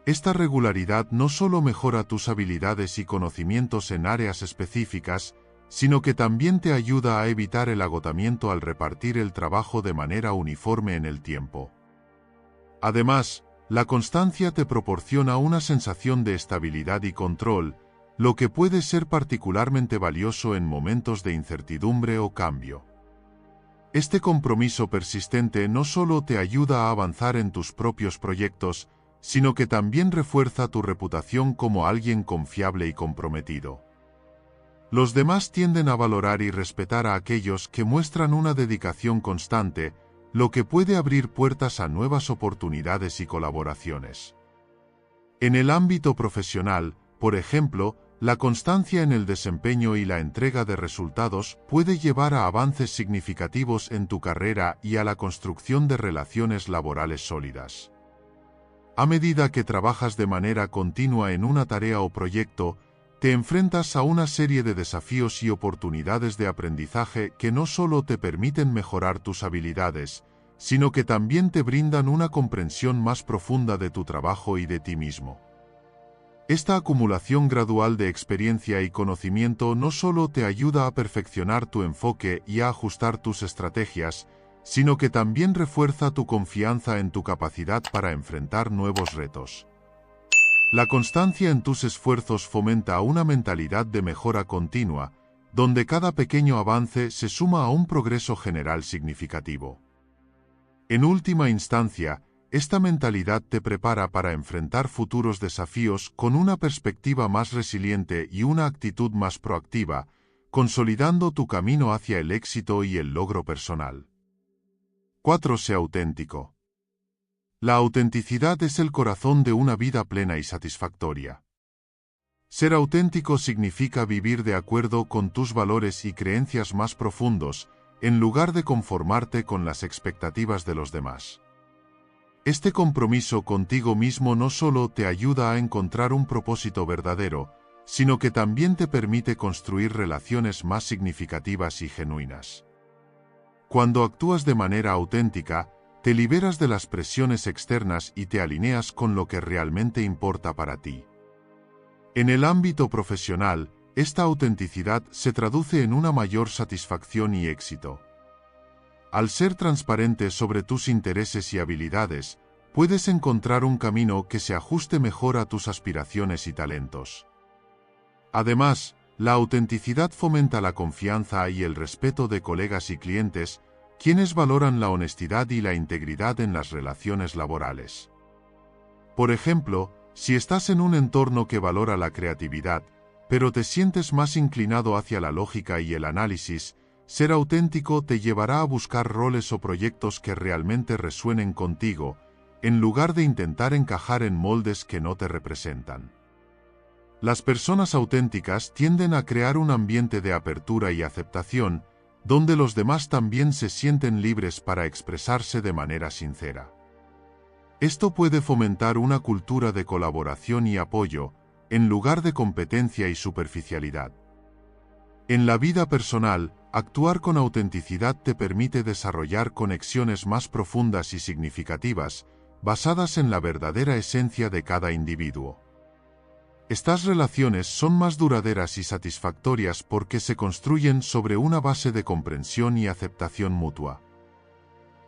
Esta regularidad no solo mejora tus habilidades y conocimientos en áreas específicas, sino que también te ayuda a evitar el agotamiento al repartir el trabajo de manera uniforme en el tiempo. Además, la constancia te proporciona una sensación de estabilidad y control, lo que puede ser particularmente valioso en momentos de incertidumbre o cambio. Este compromiso persistente no solo te ayuda a avanzar en tus propios proyectos, sino que también refuerza tu reputación como alguien confiable y comprometido. Los demás tienden a valorar y respetar a aquellos que muestran una dedicación constante, lo que puede abrir puertas a nuevas oportunidades y colaboraciones. En el ámbito profesional, por ejemplo, la constancia en el desempeño y la entrega de resultados puede llevar a avances significativos en tu carrera y a la construcción de relaciones laborales sólidas. A medida que trabajas de manera continua en una tarea o proyecto, te enfrentas a una serie de desafíos y oportunidades de aprendizaje que no solo te permiten mejorar tus habilidades, sino que también te brindan una comprensión más profunda de tu trabajo y de ti mismo. Esta acumulación gradual de experiencia y conocimiento no solo te ayuda a perfeccionar tu enfoque y a ajustar tus estrategias, sino que también refuerza tu confianza en tu capacidad para enfrentar nuevos retos. La constancia en tus esfuerzos fomenta una mentalidad de mejora continua, donde cada pequeño avance se suma a un progreso general significativo. En última instancia, esta mentalidad te prepara para enfrentar futuros desafíos con una perspectiva más resiliente y una actitud más proactiva, consolidando tu camino hacia el éxito y el logro personal. 4. Sé auténtico. La autenticidad es el corazón de una vida plena y satisfactoria. Ser auténtico significa vivir de acuerdo con tus valores y creencias más profundos, en lugar de conformarte con las expectativas de los demás. Este compromiso contigo mismo no solo te ayuda a encontrar un propósito verdadero, sino que también te permite construir relaciones más significativas y genuinas. Cuando actúas de manera auténtica, te liberas de las presiones externas y te alineas con lo que realmente importa para ti. En el ámbito profesional, esta autenticidad se traduce en una mayor satisfacción y éxito. Al ser transparente sobre tus intereses y habilidades, puedes encontrar un camino que se ajuste mejor a tus aspiraciones y talentos. Además, la autenticidad fomenta la confianza y el respeto de colegas y clientes, quienes valoran la honestidad y la integridad en las relaciones laborales. Por ejemplo, si estás en un entorno que valora la creatividad, pero te sientes más inclinado hacia la lógica y el análisis, ser auténtico te llevará a buscar roles o proyectos que realmente resuenen contigo, en lugar de intentar encajar en moldes que no te representan. Las personas auténticas tienden a crear un ambiente de apertura y aceptación, donde los demás también se sienten libres para expresarse de manera sincera. Esto puede fomentar una cultura de colaboración y apoyo, en lugar de competencia y superficialidad. En la vida personal, actuar con autenticidad te permite desarrollar conexiones más profundas y significativas, basadas en la verdadera esencia de cada individuo. Estas relaciones son más duraderas y satisfactorias porque se construyen sobre una base de comprensión y aceptación mutua.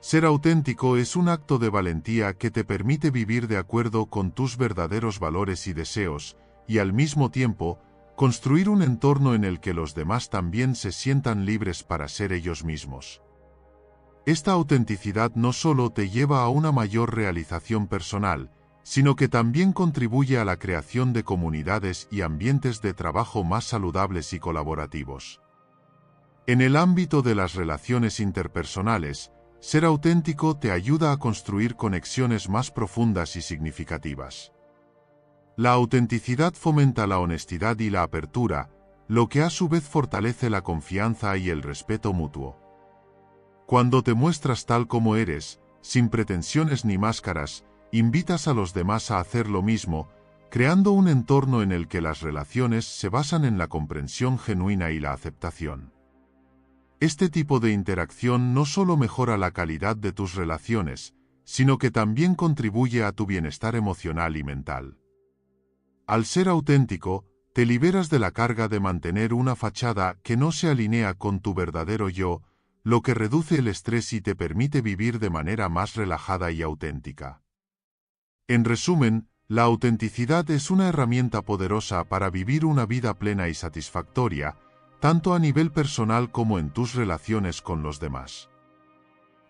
Ser auténtico es un acto de valentía que te permite vivir de acuerdo con tus verdaderos valores y deseos, y al mismo tiempo, construir un entorno en el que los demás también se sientan libres para ser ellos mismos. Esta autenticidad no solo te lleva a una mayor realización personal, sino que también contribuye a la creación de comunidades y ambientes de trabajo más saludables y colaborativos. En el ámbito de las relaciones interpersonales, ser auténtico te ayuda a construir conexiones más profundas y significativas. La autenticidad fomenta la honestidad y la apertura, lo que a su vez fortalece la confianza y el respeto mutuo. Cuando te muestras tal como eres, sin pretensiones ni máscaras, invitas a los demás a hacer lo mismo, creando un entorno en el que las relaciones se basan en la comprensión genuina y la aceptación. Este tipo de interacción no solo mejora la calidad de tus relaciones, sino que también contribuye a tu bienestar emocional y mental. Al ser auténtico, te liberas de la carga de mantener una fachada que no se alinea con tu verdadero yo, lo que reduce el estrés y te permite vivir de manera más relajada y auténtica. En resumen, la autenticidad es una herramienta poderosa para vivir una vida plena y satisfactoria, tanto a nivel personal como en tus relaciones con los demás.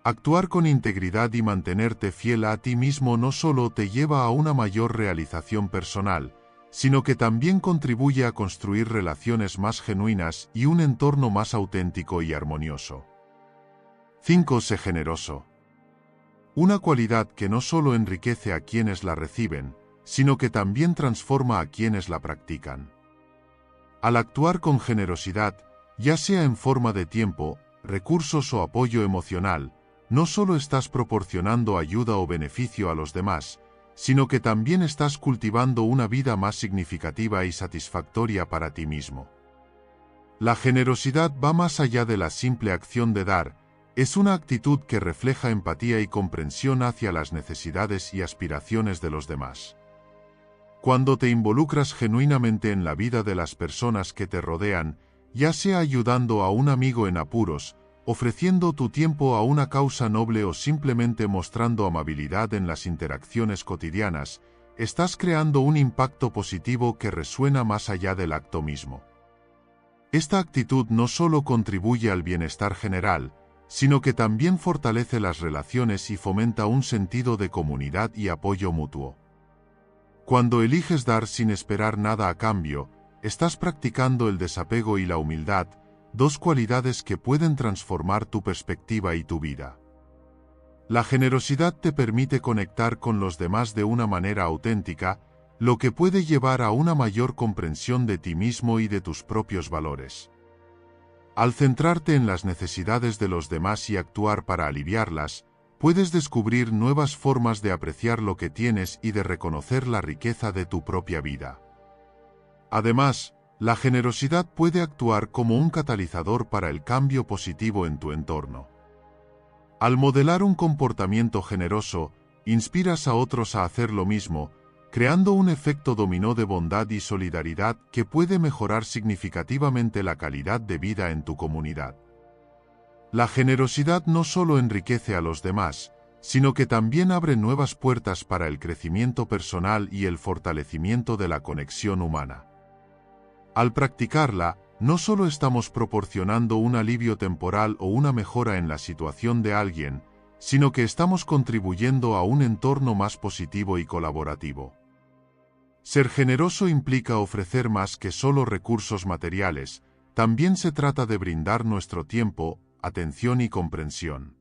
Actuar con integridad y mantenerte fiel a ti mismo no solo te lleva a una mayor realización personal, sino que también contribuye a construir relaciones más genuinas y un entorno más auténtico y armonioso. 5. Sé generoso. Una cualidad que no solo enriquece a quienes la reciben, sino que también transforma a quienes la practican. Al actuar con generosidad, ya sea en forma de tiempo, recursos o apoyo emocional, no solo estás proporcionando ayuda o beneficio a los demás, sino que también estás cultivando una vida más significativa y satisfactoria para ti mismo. La generosidad va más allá de la simple acción de dar, es una actitud que refleja empatía y comprensión hacia las necesidades y aspiraciones de los demás. Cuando te involucras genuinamente en la vida de las personas que te rodean, ya sea ayudando a un amigo en apuros, ofreciendo tu tiempo a una causa noble o simplemente mostrando amabilidad en las interacciones cotidianas, estás creando un impacto positivo que resuena más allá del acto mismo. Esta actitud no solo contribuye al bienestar general, sino que también fortalece las relaciones y fomenta un sentido de comunidad y apoyo mutuo. Cuando eliges dar sin esperar nada a cambio, estás practicando el desapego y la humildad, dos cualidades que pueden transformar tu perspectiva y tu vida. La generosidad te permite conectar con los demás de una manera auténtica, lo que puede llevar a una mayor comprensión de ti mismo y de tus propios valores. Al centrarte en las necesidades de los demás y actuar para aliviarlas, puedes descubrir nuevas formas de apreciar lo que tienes y de reconocer la riqueza de tu propia vida. Además, la generosidad puede actuar como un catalizador para el cambio positivo en tu entorno. Al modelar un comportamiento generoso, inspiras a otros a hacer lo mismo, creando un efecto dominó de bondad y solidaridad que puede mejorar significativamente la calidad de vida en tu comunidad. La generosidad no solo enriquece a los demás, sino que también abre nuevas puertas para el crecimiento personal y el fortalecimiento de la conexión humana. Al practicarla, no solo estamos proporcionando un alivio temporal o una mejora en la situación de alguien, sino que estamos contribuyendo a un entorno más positivo y colaborativo. Ser generoso implica ofrecer más que solo recursos materiales, también se trata de brindar nuestro tiempo, atención y comprensión.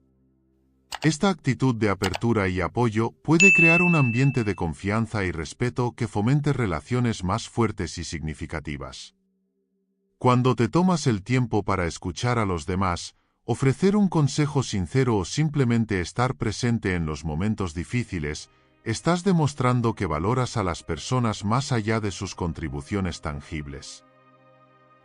Esta actitud de apertura y apoyo puede crear un ambiente de confianza y respeto que fomente relaciones más fuertes y significativas. Cuando te tomas el tiempo para escuchar a los demás, ofrecer un consejo sincero o simplemente estar presente en los momentos difíciles, estás demostrando que valoras a las personas más allá de sus contribuciones tangibles.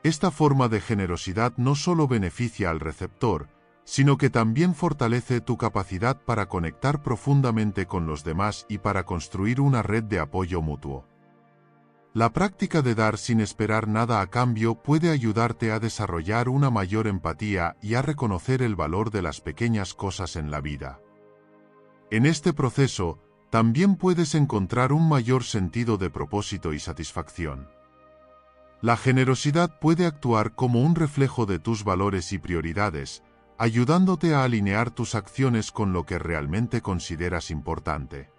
Esta forma de generosidad no solo beneficia al receptor, sino que también fortalece tu capacidad para conectar profundamente con los demás y para construir una red de apoyo mutuo. La práctica de dar sin esperar nada a cambio puede ayudarte a desarrollar una mayor empatía y a reconocer el valor de las pequeñas cosas en la vida. En este proceso, también puedes encontrar un mayor sentido de propósito y satisfacción. La generosidad puede actuar como un reflejo de tus valores y prioridades, ayudándote a alinear tus acciones con lo que realmente consideras importante.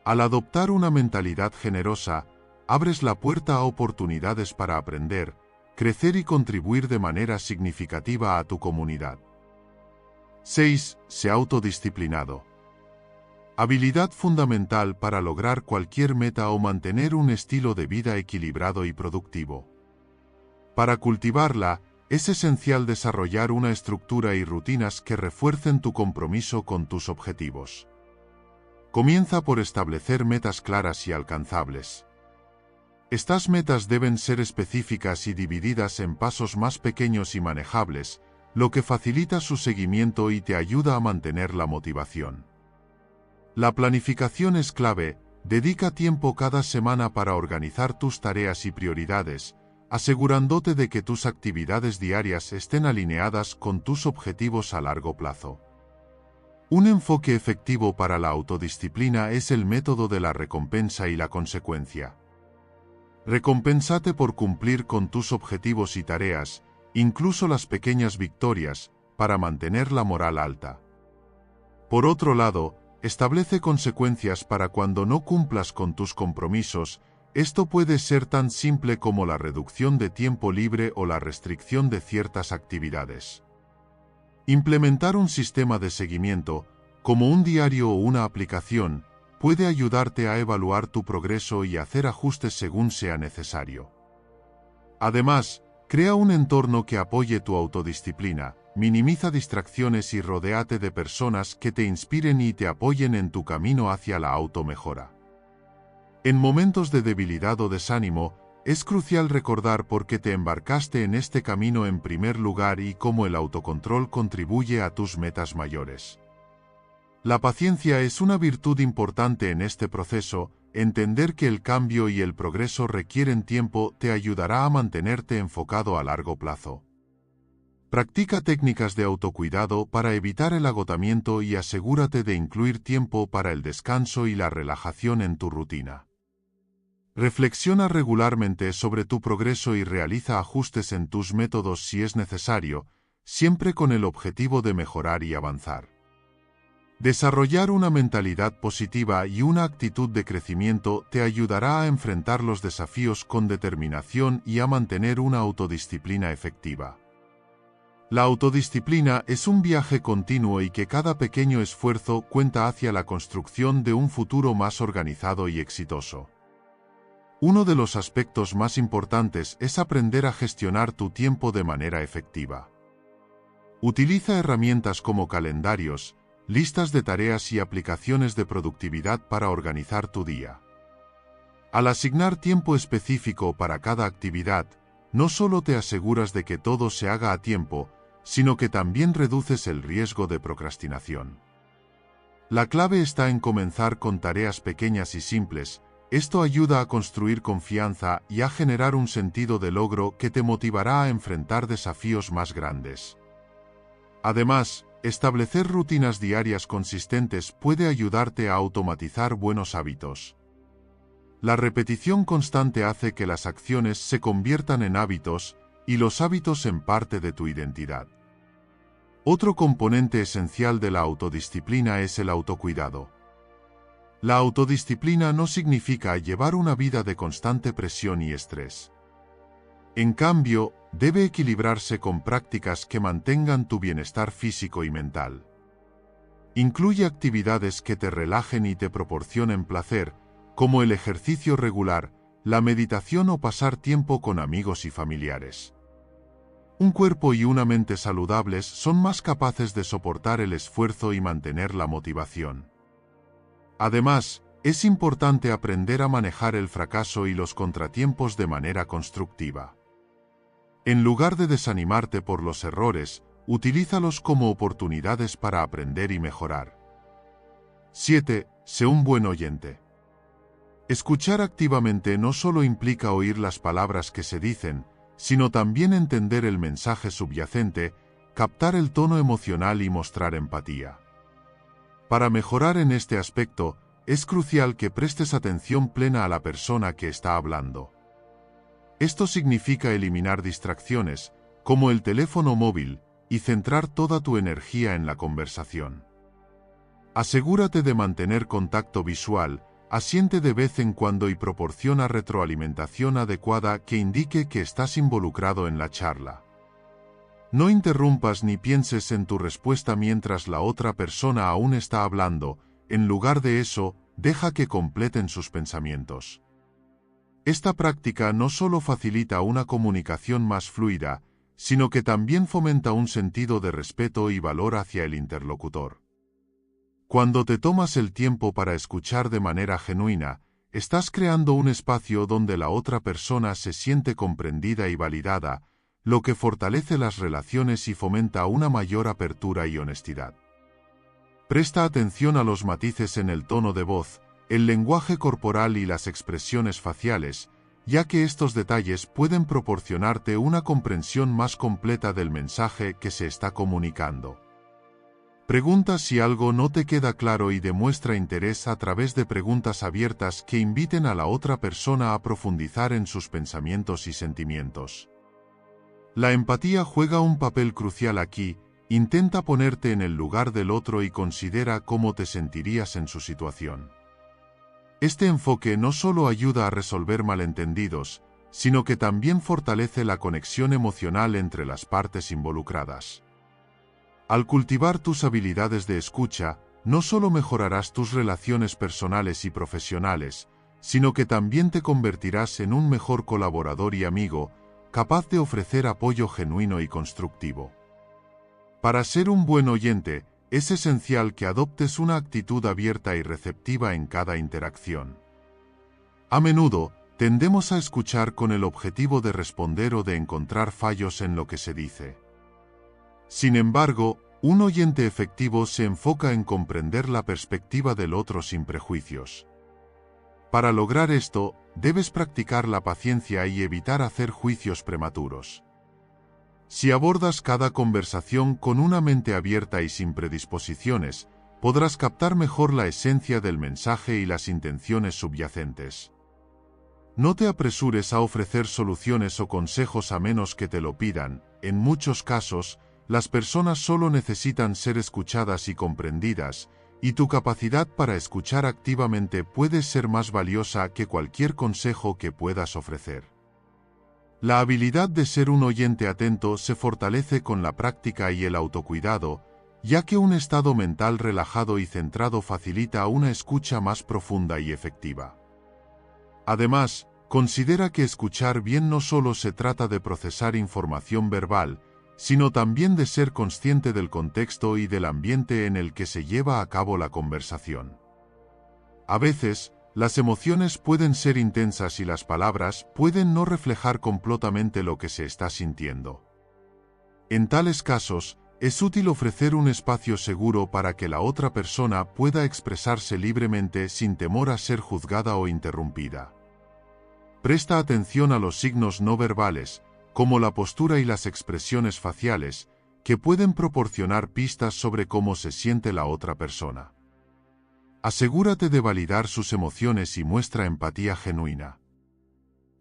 Al adoptar una mentalidad generosa, abres la puerta a oportunidades para aprender, crecer y contribuir de manera significativa a tu comunidad. 6. Sé autodisciplinado. Habilidad fundamental para lograr cualquier meta o mantener un estilo de vida equilibrado y productivo. Para cultivarla, es esencial desarrollar una estructura y rutinas que refuercen tu compromiso con tus objetivos. Comienza por establecer metas claras y alcanzables. Estas metas deben ser específicas y divididas en pasos más pequeños y manejables, lo que facilita su seguimiento y te ayuda a mantener la motivación. La planificación es clave, dedica tiempo cada semana para organizar tus tareas y prioridades, asegurándote de que tus actividades diarias estén alineadas con tus objetivos a largo plazo. Un enfoque efectivo para la autodisciplina es el método de la recompensa y la consecuencia. Recompénsate por cumplir con tus objetivos y tareas, incluso las pequeñas victorias, para mantener la moral alta. Por otro lado, establece consecuencias para cuando no cumplas con tus compromisos. Esto puede ser tan simple como la reducción de tiempo libre o la restricción de ciertas actividades. Implementar un sistema de seguimiento, como un diario o una aplicación, puede ayudarte a evaluar tu progreso y hacer ajustes según sea necesario. Además, crea un entorno que apoye tu autodisciplina, minimiza distracciones y rodéate de personas que te inspiren y te apoyen en tu camino hacia la automejora. En momentos de debilidad o desánimo, es crucial recordar por qué te embarcaste en este camino en primer lugar y cómo el autocontrol contribuye a tus metas mayores. La paciencia es una virtud importante en este proceso. Entender que el cambio y el progreso requieren tiempo te ayudará a mantenerte enfocado a largo plazo. Practica técnicas de autocuidado para evitar el agotamiento y asegúrate de incluir tiempo para el descanso y la relajación en tu rutina. Reflexiona regularmente sobre tu progreso y realiza ajustes en tus métodos si es necesario, siempre con el objetivo de mejorar y avanzar. Desarrollar una mentalidad positiva y una actitud de crecimiento te ayudará a enfrentar los desafíos con determinación y a mantener una autodisciplina efectiva. La autodisciplina es un viaje continuo y que cada pequeño esfuerzo cuenta hacia la construcción de un futuro más organizado y exitoso. Uno de los aspectos más importantes es aprender a gestionar tu tiempo de manera efectiva. Utiliza herramientas como calendarios, listas de tareas y aplicaciones de productividad para organizar tu día. Al asignar tiempo específico para cada actividad, no solo te aseguras de que todo se haga a tiempo, sino que también reduces el riesgo de procrastinación. La clave está en comenzar con tareas pequeñas y simples. Esto ayuda a construir confianza y a generar un sentido de logro que te motivará a enfrentar desafíos más grandes. Además, establecer rutinas diarias consistentes puede ayudarte a automatizar buenos hábitos. La repetición constante hace que las acciones se conviertan en hábitos y los hábitos en parte de tu identidad. Otro componente esencial de la autodisciplina es el autocuidado. La autodisciplina no significa llevar una vida de constante presión y estrés. En cambio, debe equilibrarse con prácticas que mantengan tu bienestar físico y mental. Incluye actividades que te relajen y te proporcionen placer, como el ejercicio regular, la meditación o pasar tiempo con amigos y familiares. Un cuerpo y una mente saludables son más capaces de soportar el esfuerzo y mantener la motivación. Además, es importante aprender a manejar el fracaso y los contratiempos de manera constructiva. En lugar de desanimarte por los errores, utilízalos como oportunidades para aprender y mejorar. 7. Sé un buen oyente. Escuchar activamente no solo implica oír las palabras que se dicen, sino también entender el mensaje subyacente, captar el tono emocional y mostrar empatía. Para mejorar en este aspecto, es crucial que prestes atención plena a la persona que está hablando. Esto significa eliminar distracciones, como el teléfono móvil, y centrar toda tu energía en la conversación. Asegúrate de mantener contacto visual, asiente de vez en cuando y proporciona retroalimentación adecuada que indique que estás involucrado en la charla. No interrumpas ni pienses en tu respuesta mientras la otra persona aún está hablando, en lugar de eso, deja que completen sus pensamientos. Esta práctica no solo facilita una comunicación más fluida, sino que también fomenta un sentido de respeto y valor hacia el interlocutor. Cuando te tomas el tiempo para escuchar de manera genuina, estás creando un espacio donde la otra persona se siente comprendida y validada, lo que fortalece las relaciones y fomenta una mayor apertura y honestidad. Presta atención a los matices en el tono de voz, el lenguaje corporal y las expresiones faciales, ya que estos detalles pueden proporcionarte una comprensión más completa del mensaje que se está comunicando. Pregunta si algo no te queda claro y demuestra interés a través de preguntas abiertas que inviten a la otra persona a profundizar en sus pensamientos y sentimientos. La empatía juega un papel crucial aquí. Intenta ponerte en el lugar del otro y considera cómo te sentirías en su situación. Este enfoque no solo ayuda a resolver malentendidos, sino que también fortalece la conexión emocional entre las partes involucradas. Al cultivar tus habilidades de escucha, no solo mejorarás tus relaciones personales y profesionales, sino que también te convertirás en un mejor colaborador y amigo, capaz de ofrecer apoyo genuino y constructivo. Para ser un buen oyente, es esencial que adoptes una actitud abierta y receptiva en cada interacción. A menudo, tendemos a escuchar con el objetivo de responder o de encontrar fallos en lo que se dice. Sin embargo, un oyente efectivo se enfoca en comprender la perspectiva del otro sin prejuicios. Para lograr esto, debes practicar la paciencia y evitar hacer juicios prematuros. Si abordas cada conversación con una mente abierta y sin predisposiciones, podrás captar mejor la esencia del mensaje y las intenciones subyacentes. No te apresures a ofrecer soluciones o consejos a menos que te lo pidan. En muchos casos, las personas solo necesitan ser escuchadas y comprendidas, y tu capacidad para escuchar activamente puede ser más valiosa que cualquier consejo que puedas ofrecer. La habilidad de ser un oyente atento se fortalece con la práctica y el autocuidado, ya que un estado mental relajado y centrado facilita una escucha más profunda y efectiva. Además, considera que escuchar bien no solo se trata de procesar información verbal, sino también de ser consciente del contexto y del ambiente en el que se lleva a cabo la conversación. A veces, las emociones pueden ser intensas y las palabras pueden no reflejar completamente lo que se está sintiendo. En tales casos, es útil ofrecer un espacio seguro para que la otra persona pueda expresarse libremente sin temor a ser juzgada o interrumpida. Presta atención a los signos no verbales, como la postura y las expresiones faciales, que pueden proporcionar pistas sobre cómo se siente la otra persona. Asegúrate de validar sus emociones y muestra empatía genuina.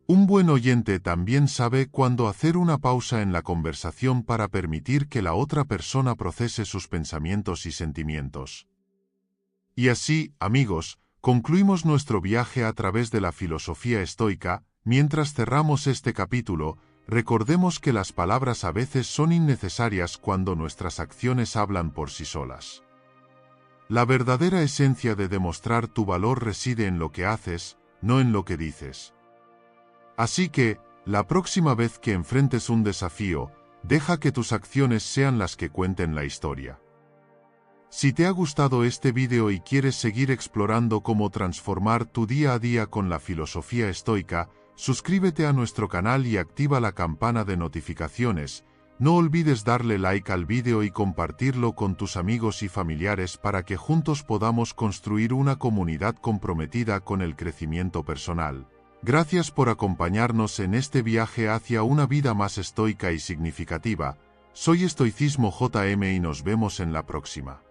Un buen oyente también sabe cuándo hacer una pausa en la conversación para permitir que la otra persona procese sus pensamientos y sentimientos. Y así, amigos, concluimos nuestro viaje a través de la filosofía estoica. Mientras cerramos este capítulo, recordemos que las palabras a veces son innecesarias cuando nuestras acciones hablan por sí solas. La verdadera esencia de demostrar tu valor reside en lo que haces, no en lo que dices. Así que, la próxima vez que enfrentes un desafío, deja que tus acciones sean las que cuenten la historia. Si te ha gustado este vídeo y quieres seguir explorando cómo transformar tu día a día con la filosofía estoica, suscríbete a nuestro canal y activa la campana de notificaciones. No olvides darle like al vídeo y compartirlo con tus amigos y familiares para que juntos podamos construir una comunidad comprometida con el crecimiento personal. Gracias por acompañarnos en este viaje hacia una vida más estoica y significativa. Soy Estoicismo JM y nos vemos en la próxima.